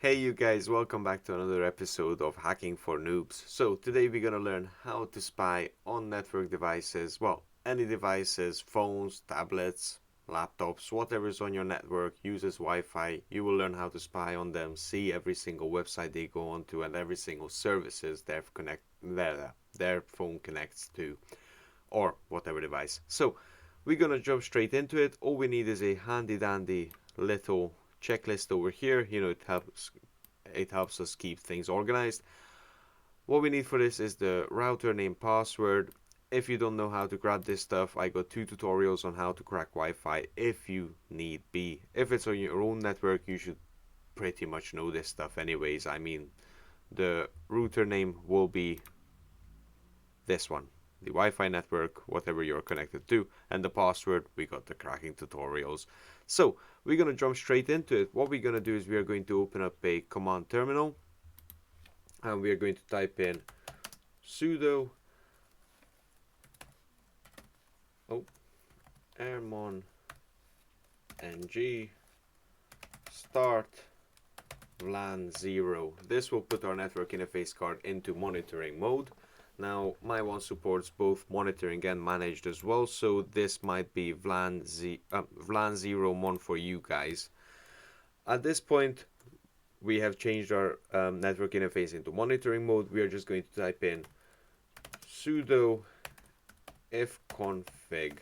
Hey you guys, welcome back to another episode of Hacking for Noobs. So today we're gonna learn how to spy on network devices, well, any devices, phones, tablets, laptops, whatever is on your network, uses Wi-Fi. You will learn how to spy on them, see every single website they go onto and every single services their phone connects to or whatever device. So we're gonna jump straight into it. All we need is a handy dandy little checklist over here. It helps us keep things organized. What we need for this is the router name password. If you don't know how to grab this stuff, I got 2 tutorials on how to crack Wi-Fi if you need be. If it's on your own network, you should pretty much know this stuff anyways. I mean, the router name will be this one, the Wi-Fi network, whatever you're connected to, and the password, we got the cracking tutorials. So we're going to jump straight into it. What we're going to do is we are going to open up a command terminal and we are going to type in sudo airmon ng start VLAN 0. This will put our network interface card into monitoring mode. Now my one supports both monitoring and managed as well, so this might be VLAN 0 mon for you guys. At this point we have changed our network interface into monitoring mode. We are just going to type in sudo ifconfig.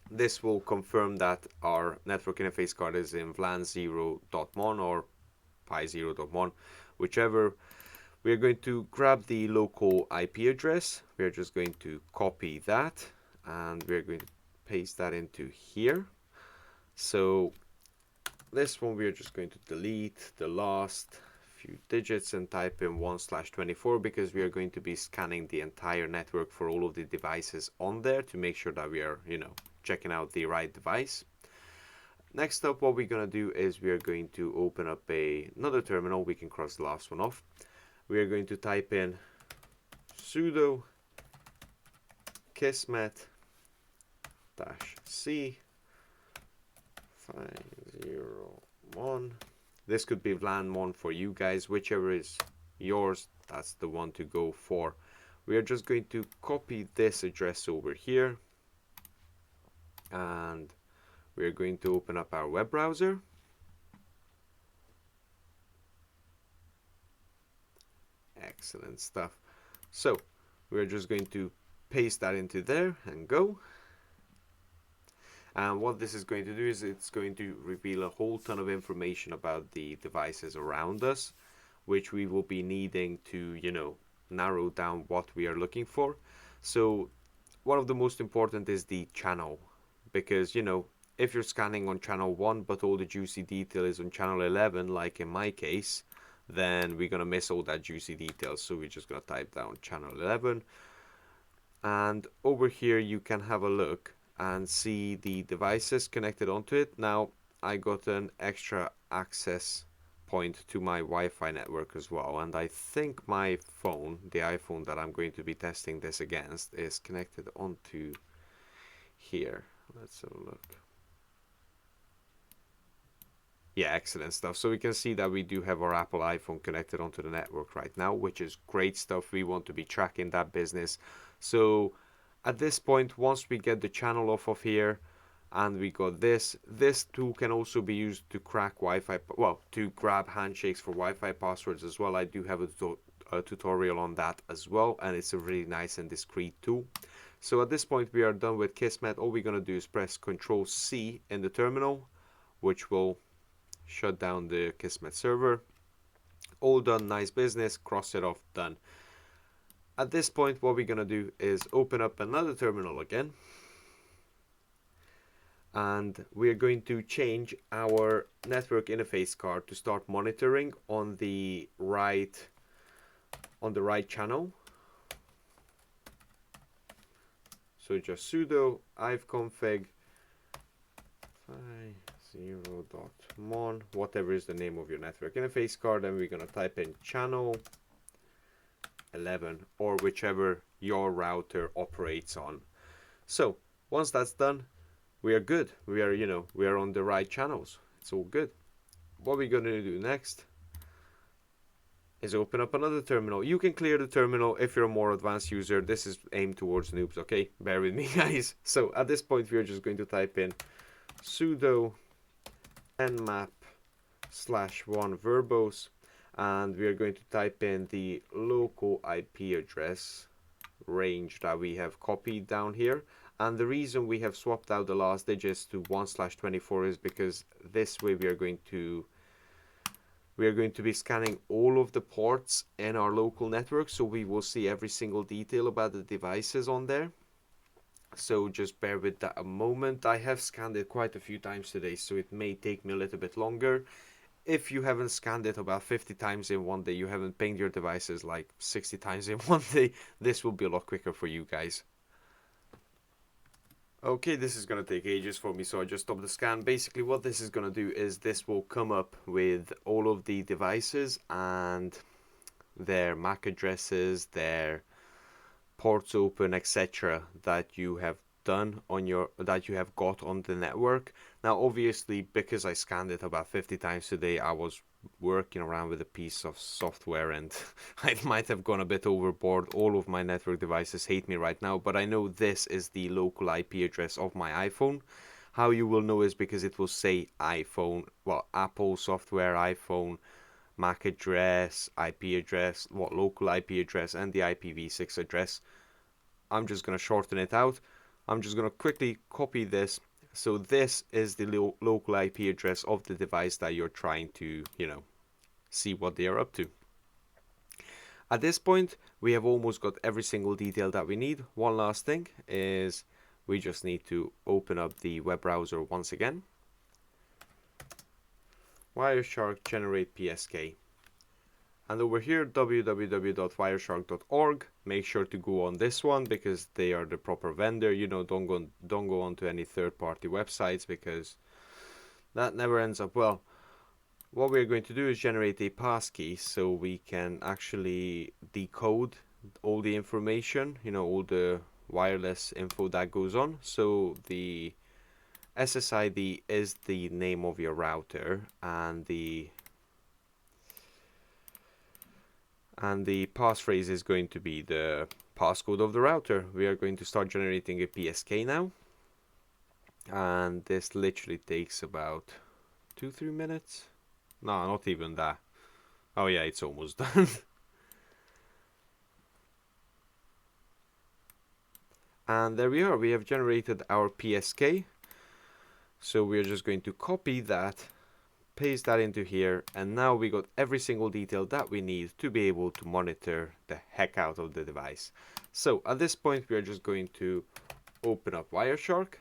This will confirm that our network interface card is in VLAN0.mon or pi0.mon, whichever. We are going to grab the local IP address. We are just going to copy that and we're going to paste that into here. So this one we are just going to delete the last few digits and type in 1/24 because we are going to be scanning the entire network for all of the devices on there to make sure that we are, checking out the right device. Next up, what we're going to do is we are going to open up another terminal. We can cross the last one off. We are going to type in sudo kismet-c 501. This could be VLAN 1 for you guys, whichever is yours, that's the one to go for. We are just going to copy this address over here and we're going to open up our web browser. Excellent stuff. So we're just going to paste that into there and go. And what this is going to do is it's going to reveal a whole ton of information about the devices around us, which we will be needing to, narrow down what we are looking for. So one of the most important is the channel, because, if you're scanning on channel 1 but all the juicy detail is on channel 11, like in my case, then we're going to miss all that juicy detail. So we're just going to type down channel 11. And over here you can have a look and see the devices connected onto it. Now I got an extra access point to my Wi-Fi network as well, and I think my phone, the iPhone that I'm going to be testing this against, is connected onto here. Let's have a look. Yeah, excellent stuff. So we can see that we do have our Apple iPhone connected onto the network right now, which is great stuff. We want to be tracking that business. So at this point, once we get the channel off of here and we got this tool can also be used to crack Wi-Fi, well, to grab handshakes for Wi-Fi passwords as well. I do have a tutorial on that as well, and it's a really nice and discreet tool. So at this point we are done with Kismet. All we're going to do is press Ctrl C in the terminal, which will shut down the Kismet server. All done, nice business, cross it off, done. At this point what we're going to do is open up another terminal again, and we're going to change our network interface card to start monitoring on the right channel. So just sudo ifconfig 50.mon, whatever is the name of your network interface card, and we're going to type in channel 11 or whichever your router operates on. So once that's done, we are good. We are on the right channels. It's all good. what we're going to do next is open up another terminal. You can clear the terminal if you're a more advanced user. This is aimed towards noobs, okay? Bear with me, guys. So at this point, we're just going to type in sudo nmap/1 verbose, and we are going to type in the local IP address range that we have copied down here. And the reason we have swapped out the last digits to 1/24 is because this way we are going to be scanning all of the ports in our local network, so we will see every single detail about the devices on there. So just bear with that a moment. I have scanned it quite a few times today, so it may take me a little bit longer. If you haven't scanned it about 50 times in one day, you haven't pinged your devices like 60 times in one day, this will be a lot quicker for you guys. Okay, this is going to take ages for me, so I just stopped the scan. Basically, what this is going to do is this will come up with all of the devices and their MAC addresses, their ports open, etc. that you have done on that you have got on the network. Now, obviously, because I scanned it about 50 times today, I was working around with a piece of software and I might have gone a bit overboard. All of my network devices hate me right now, but I know this is the local IP address of my iPhone. How you will know is because it will say iPhone, well, Apple software, iPhone, MAC address, IP address, local IP address, and the IPv6 address. I'm just going to shorten it out. I'm just going to quickly copy this. So this is the local IP address of the device that you're trying to, see what they are up to. At this point, we have almost got every single detail that we need. One last thing is we just need to open up the web browser once again. Wireshark generate PSK. And over here, www.wireshark.org. Make sure to go on this one because they are the proper vendor. Don't go on to any third-party websites because that never ends up well. What we're going to do is generate a passkey so we can actually decode all the information, all the wireless info that goes on. So the SSID is the name of your router, and the passphrase is going to be the passcode of the router. We are going to start generating a PSK now, and this literally takes about 2-3 minutes. No, not even that. Oh yeah, it's almost done. And there we are, we have generated our PSK. So we're just going to copy that, paste that into here, and now we got every single detail that we need to be able to monitor the heck out of the device. So at this point, we are just going to open up Wireshark.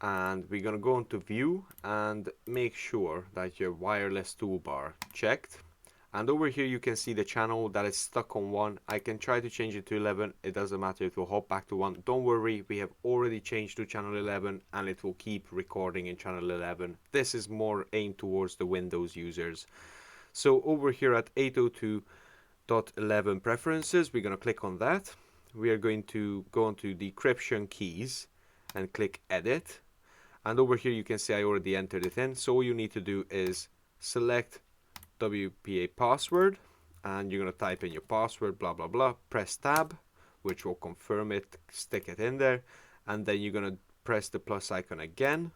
And we're going to go into view and make sure that your wireless toolbar checked. And over here you can see the channel that is stuck on 1. I can try to change it to 11. It doesn't matter, it will hop back to 1. Don't worry, we have already changed to channel 11 and it will keep recording in channel 11. This is more aimed towards the Windows users. So over here at 802.11 preferences, we're going to click on that. We are going to go into decryption keys and click edit. And over here you can see I already entered it in. So all you need to do is select WPA password, and you're going to type in your password, blah blah blah, press tab, which will confirm it, stick it in there, and then you're going to press the plus icon again,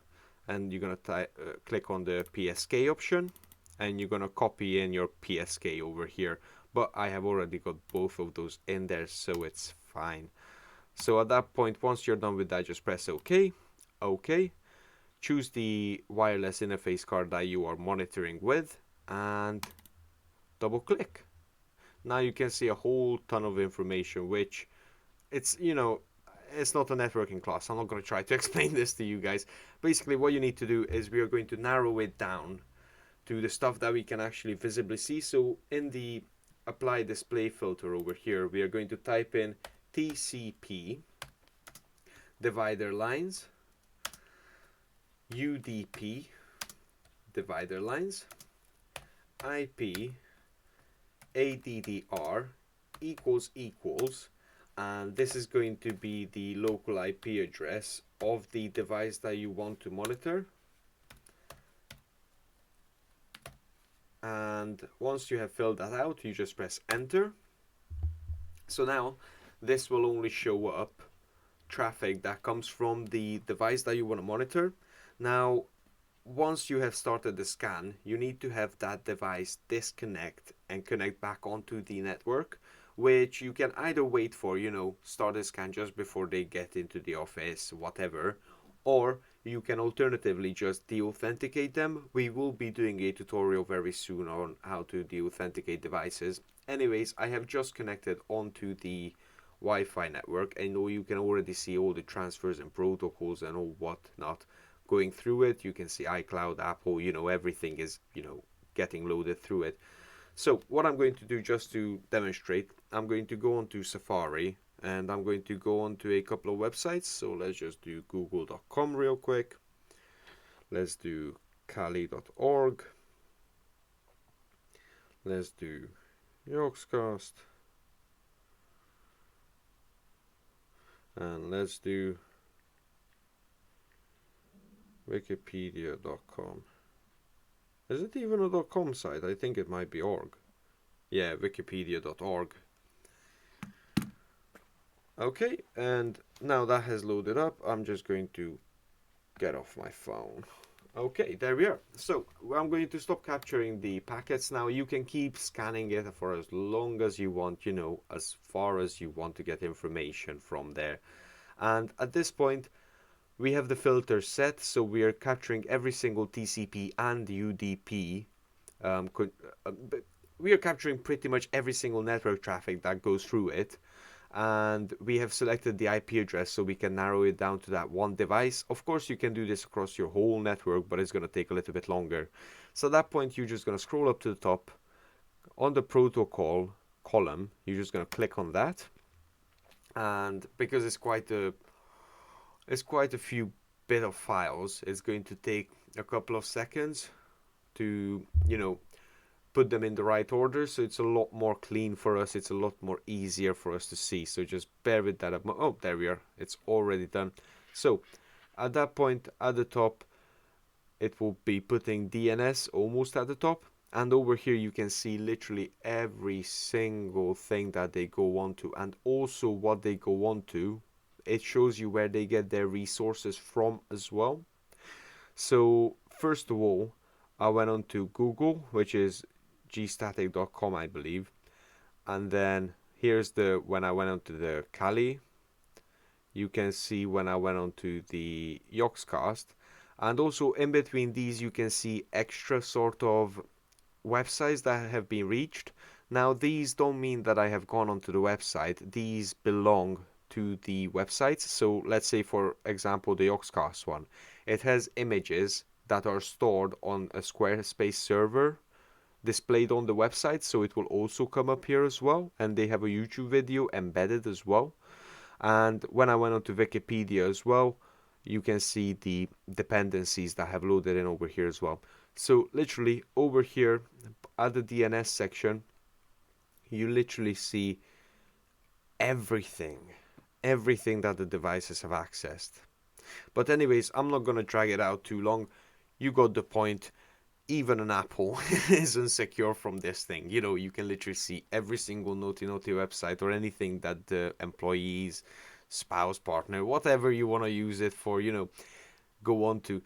and you're going to click on the PSK option, and you're going to copy in your PSK over here. But I have already got both of those in there, so it's fine. So at that point, once you're done with that, just press OK. OK. Choose the wireless interface card that you are monitoring with and double click. Now you can see a whole ton of information, which it's not a networking class. I'm not going to try to explain this to you guys. Basically what you need to do is we are going to narrow it down to the stuff that we can actually visibly see. So in the apply display filter over here, we are going to type in TCP divider lines, UDP divider lines, IP ADDR equals, and this is going to be the local IP address of the device that you want to monitor. And once you have filled that out, you just press enter. So now this will only show up traffic that comes from the device that you want to monitor. Now, once you have started the scan, you need to have that device disconnect and connect back onto the network, which you can either wait for, start the scan just before they get into the office, whatever, or you can alternatively just deauthenticate them. We will be doing a tutorial very soon on how to deauthenticate devices. Anyways, I have just connected onto the Wi-Fi network. I know you can already see all the transfers and protocols and all whatnot going through it. You can see iCloud, Apple, everything is, getting loaded through it. So what I'm going to do just to demonstrate, I'm going to go onto Safari and I'm going to go onto a couple of websites. So let's just do google.com real quick. Let's do kali.org. Let's do Yogscast. And let's do wikipedia.com. Is it even a .com site? I think it might be org. Yeah, wikipedia.org. Okay, and now that has loaded up, I'm just going to get off my phone. Okay, there we are. So I'm going to stop capturing the packets now. You can keep scanning it for as long as you want, as far as you want to get information from there. And at this point, we have the filter set, so we are capturing every single TCP and UDP. We are capturing pretty much every single network traffic that goes through it. And we have selected the IP address so we can narrow it down to that one device. Of course, you can do this across your whole network, but it's going to take a little bit longer. So at that point, you're just going to scroll up to the top. On the protocol column, you're just going to click on that. And because it's quite a few bit of files, it's going to take a couple of seconds to, put them in the right order, so it's a lot more clean for us, it's a lot more easier for us to see, so just bear with that. Oh, there we are, it's already done. So at that point, at the top, it will be putting DNS almost at the top, and over here you can see literally every single thing that they go on to, and also what they go on to. It shows you where they get their resources from as well. So first of all, I went on to Google, which is gstatic.com, I believe. And then here's when I went onto the Kali. You can see when I went onto the Yogscast. And also in between these, you can see extra sort of websites that have been reached. Now, these don't mean that I have gone onto the website. These belong to the websites. So let's say, for example, the Yogscast one. It has images that are stored on a Squarespace server displayed on the website, so it will also come up here as well, and they have a YouTube video embedded as well. And when I went onto Wikipedia as well, you can see the dependencies that have loaded in over here as well. So literally over here at the DNS section, you literally see everything that the devices have accessed. But anyways, I'm not gonna drag it out too long. You got the point. Even an Apple isn't secure from this thing. You can literally see every single naughty website or anything that the employees, spouse, partner, whatever you want to use it for, go on to.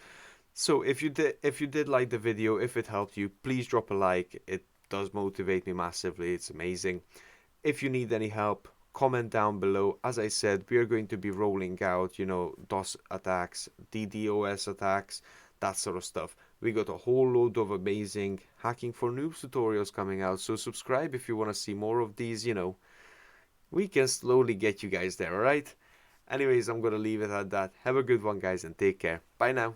So if you did like the video, if it helped you, please drop a like. It does motivate me massively. It's amazing. If you need any help, comment down below. As I said, we are going to be rolling out, DOS attacks, DDoS attacks, that sort of stuff. We got a whole load of amazing hacking for noobs tutorials coming out, so subscribe if you want to see more of these. We can slowly get you guys there, alright? Anyways, I'm gonna leave it at that. Have a good one, guys, and take care. Bye now.